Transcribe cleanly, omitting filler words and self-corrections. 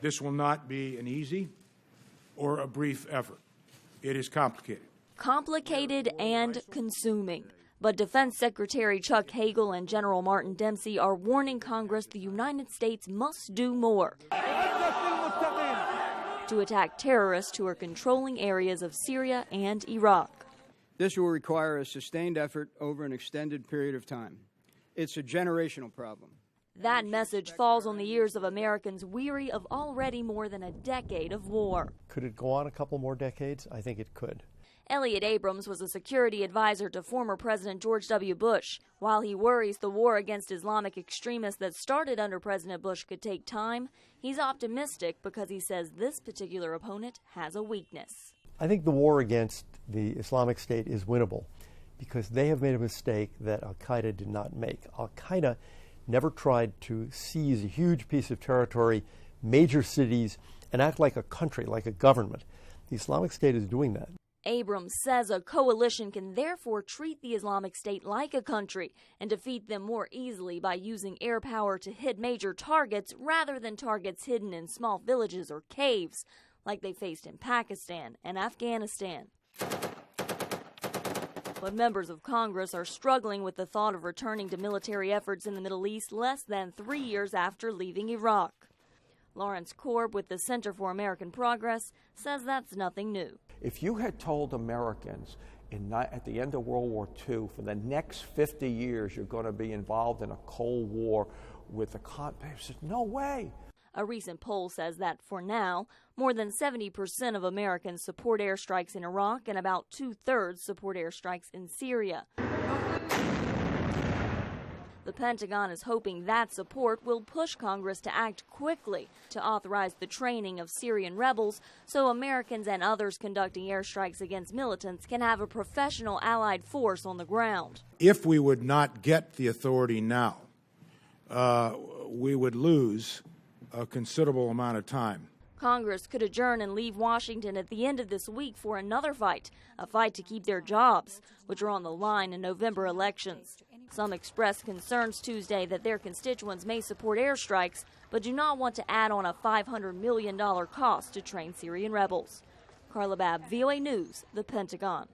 This will not be an easy or a brief effort. It is complicated. Complicated and consuming. But Defense Secretary Chuck Hagel and General Martin Dempsey are warning Congress the United States must do more to attack terrorists who are controlling areas of Syria and Iraq. This will require a sustained effort over an extended period of time. It's a generational problem. That message falls on the ears of Americans weary of already more than a decade of war. Could it go on a couple more decades? I think it could. Elliot Abrams was a security advisor to former President George W. Bush. While he worries the war against Islamic extremists that started under President Bush could take time, he's optimistic because he says this particular opponent has a weakness. I think the war against the Islamic State is winnable because they have made a mistake that al-Qaeda did not make. Al-Qaeda never tried to seize a huge piece of territory, major cities, and act like a country, like a government. The Islamic State is doing that. Abrams says a coalition can therefore treat the Islamic State like a country and defeat them more easily by using air power to hit major targets rather than targets hidden in small villages or caves like they faced in Pakistan and Afghanistan. But members of Congress are struggling with the thought of returning to military efforts in the Middle East less than 3 years after leaving Iraq. Lawrence Korb with the Center for American Progress says that's nothing new. If you had told Americans at the end of World War II, for the next 50 years you're going to be involved in a Cold War with the they said, no way. A recent poll says that for now, more than 70% of Americans support airstrikes in Iraq and about 2/3 support airstrikes in Syria. The Pentagon is hoping that support will push Congress to act quickly to authorize the training of Syrian rebels so Americans and others conducting airstrikes against militants can have a professional allied force on the ground. If we would not get the authority now, we would lose a considerable amount of time. Congress could adjourn and leave Washington at the end of this week for another fight, a fight to keep their jobs, which are on the line in November elections. Some expressed concerns Tuesday that their constituents may support airstrikes, but do not want to add on a $500 million cost to train Syrian rebels. Carla Babb, VOA News, the Pentagon.